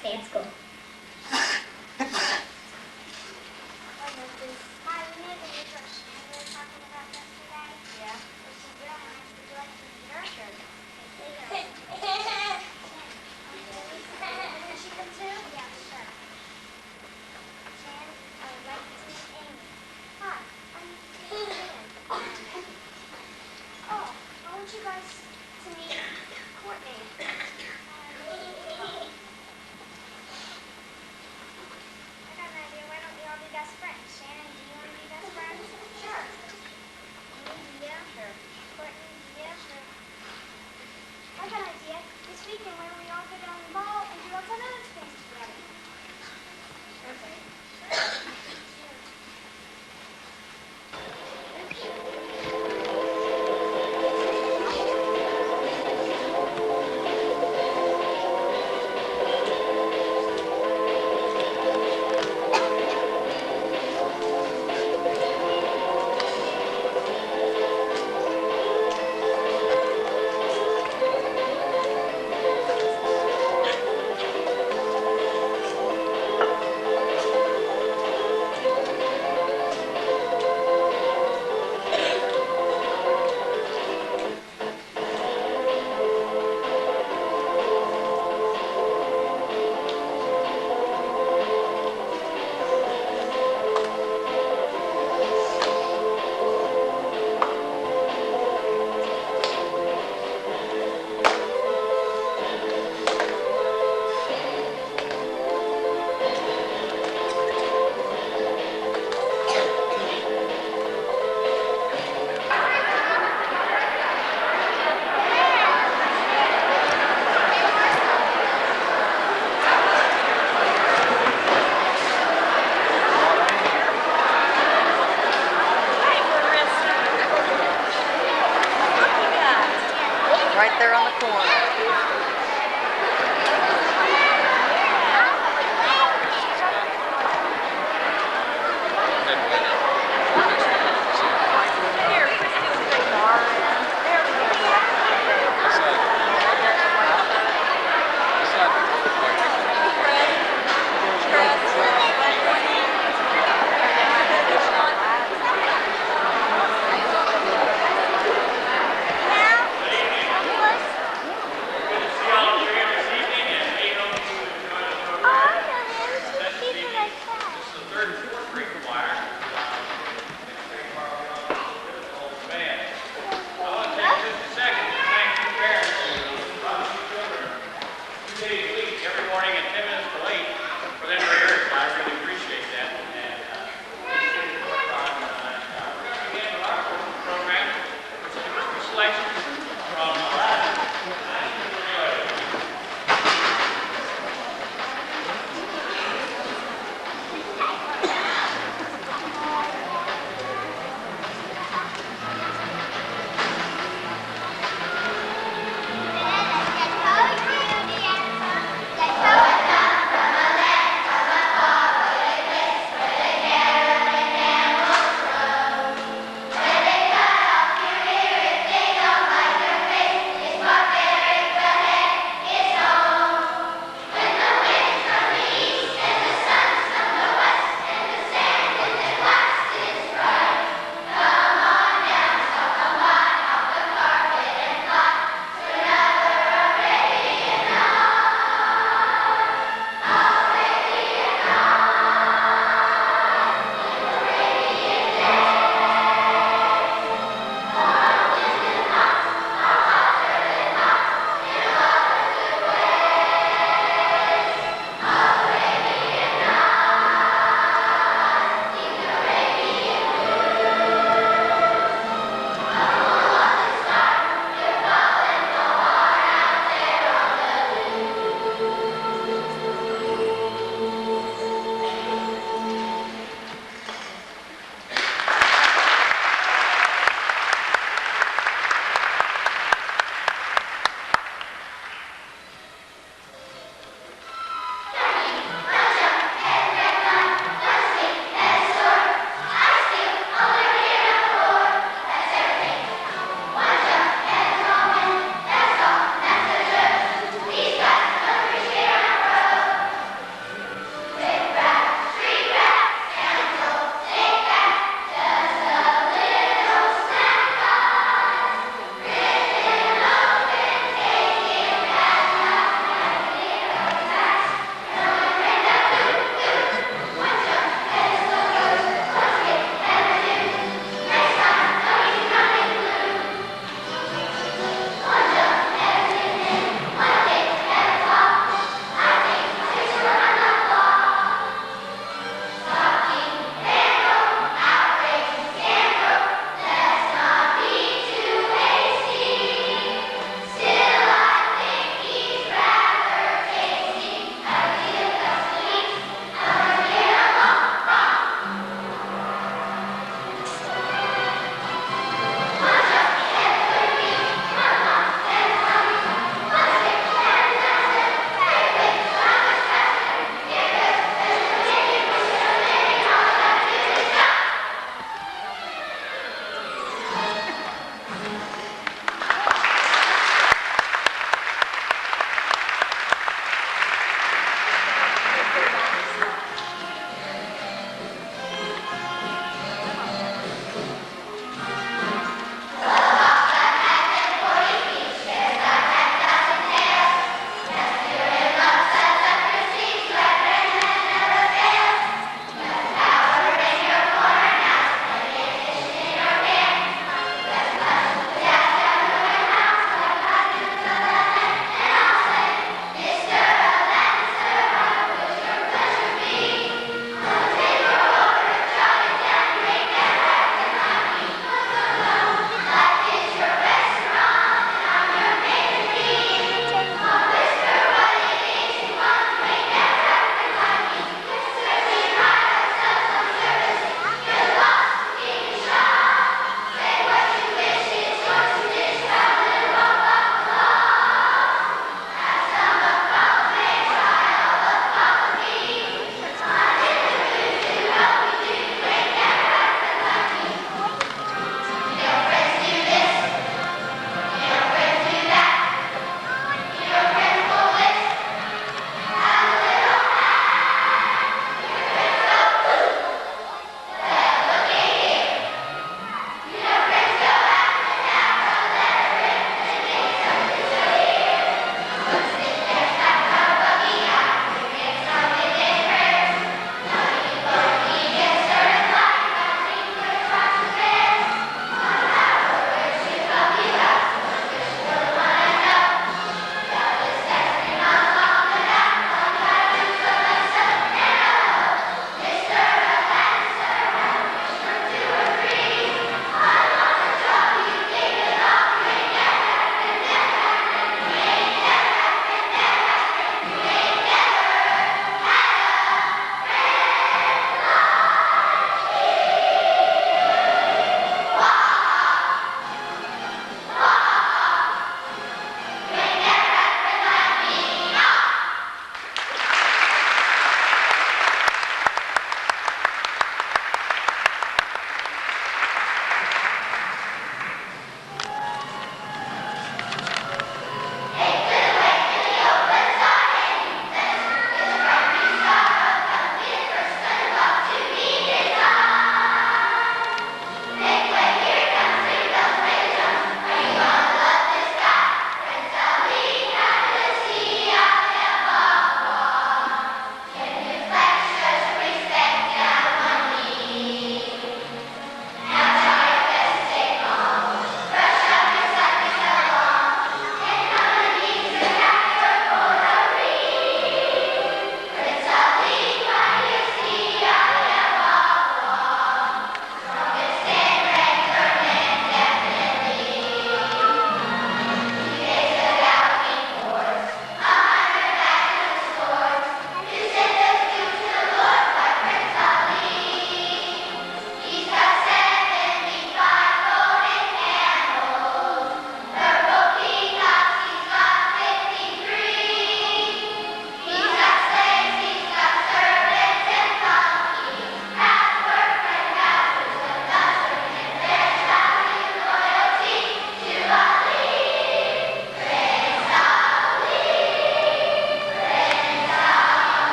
stay at school. You guys to meet Courtney.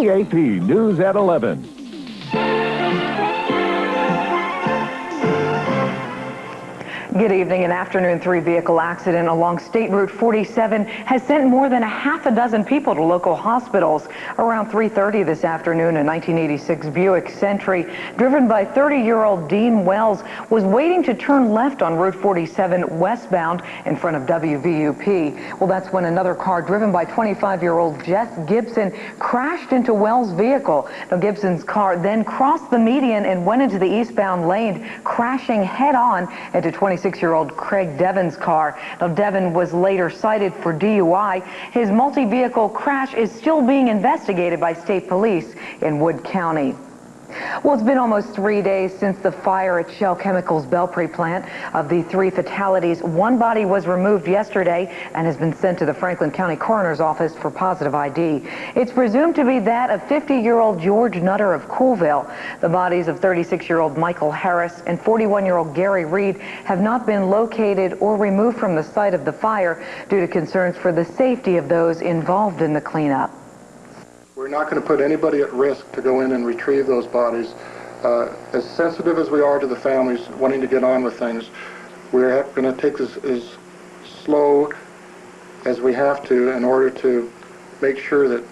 WTAP News at 11. Good evening. An afternoon three-vehicle accident along State Route 47 has sent more than a half a dozen people to local hospitals. Around 3:30 this afternoon, a 1986 Buick Century driven by 30-year-old Dean Wells was waiting to turn left on Route 47 westbound in front of WVUP. Well, that's when another car driven by 25-year-old Jess Gibson crashed into Wells' vehicle. Now, Gibson's car then crossed the median and went into the eastbound lane, crashing head-on into 26-year-old Craig Devon's car. Now, Devon was later cited for DUI. His multi-vehicle crash is still being investigated by state police in Wood County. Well, it's been almost 3 days since the fire at Shell Chemicals Belpre plant. Of the 3 fatalities, 1 body was removed yesterday and has been sent to the Franklin County Coroner's Office for positive ID. It's presumed to be that of 50-year-old George Nutter of Coolville. The bodies of 36-year-old Michael Harris and 41-year-old Gary Reed have not been located or removed from the site of the fire due to concerns for the safety of those involved in the cleanup. We're not going to put anybody at risk to go in and retrieve those bodies. As sensitive as we are to the families wanting to get on with things, we're going to take this as slow as we have to in order to make sure that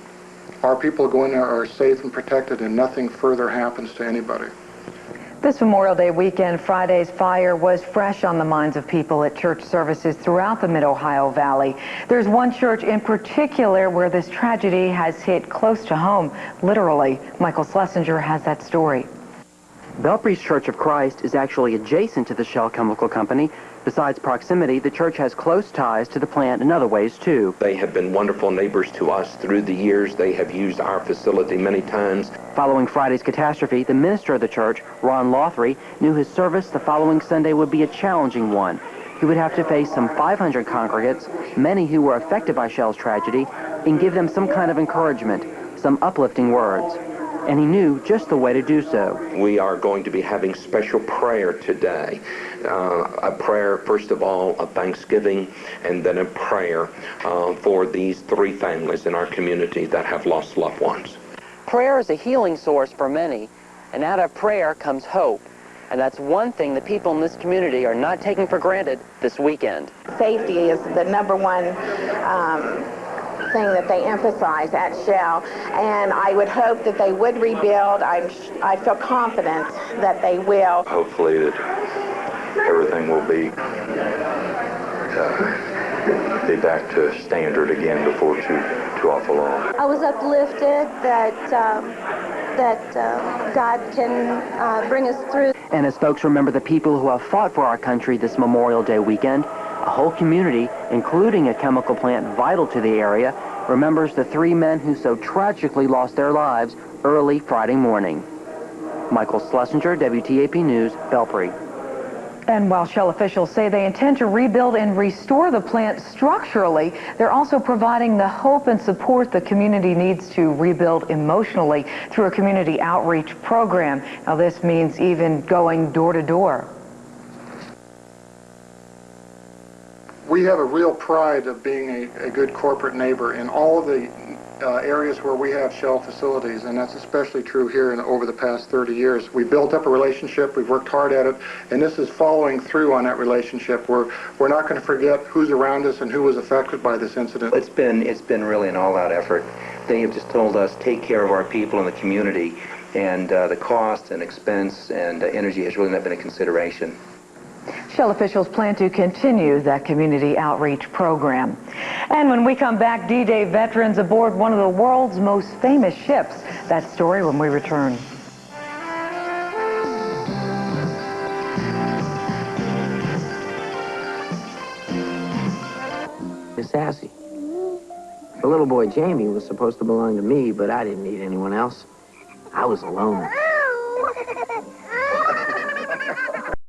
our people who go in there are safe and protected and nothing further happens to anybody. This Memorial Day weekend, Friday's fire was fresh on the minds of people at church services throughout the Mid-Ohio Valley. There's one church in particular where this tragedy has hit close to home, literally. Michael Schlesinger has that story. Belpre's Church of Christ is actually adjacent to the Shell Chemical Company. Besides proximity, the church has close ties to the plant in other ways, too. They have been wonderful neighbors to us through the years. They have used our facility many times. Following Friday's catastrophe, the minister of the church, Ron Lothry, knew his service the following Sunday would be a challenging one. He would have to face some 500 congregants, many who were affected by Shell's tragedy, and give them some kind of encouragement, some uplifting words. And he knew just the way to do so. We are going to be having special prayer today. A prayer, first of all, of thanksgiving, and then a prayer for these 3 families in our community that have lost loved ones. Prayer is a healing source for many, and out of prayer comes hope. And that's one thing the people in this community are not taking for granted this weekend. Safety is the number one thing that they emphasize at Shell, and I would hope that they would rebuild. I feel confident that they will. Hopefully that everything will be back to standard again before too awful long. I was uplifted that God can bring us through. And as folks remember the people who have fought for our country this Memorial Day weekend, a whole community, including a chemical plant vital to the area, remembers the 3 men who so tragically lost their lives early Friday morning. Michael Schlesinger, WTAP News, Belpre. And while Shell officials say they intend to rebuild and restore the plant structurally, they're also providing the hope and support the community needs to rebuild emotionally through a community outreach program. Now, this means even going door to door. We have a real pride of being a good corporate neighbor in all of the areas where we have Shell facilities, and that's especially true here over the past 30 years. We built up a relationship, we've worked hard at it, and this is following through on that relationship. We're not going to forget who's around us and who was affected by this incident. It's been really an all-out effort. They have just told us take care of our people in the community, and the cost and expense and energy has really not been a consideration. Shell officials plan to continue that community outreach program. And when we come back, D-Day veterans aboard one of the world's most famous ships. That story when we return. It's sassy. The little boy Jamie was supposed to belong to me, but I didn't need anyone else. I was alone.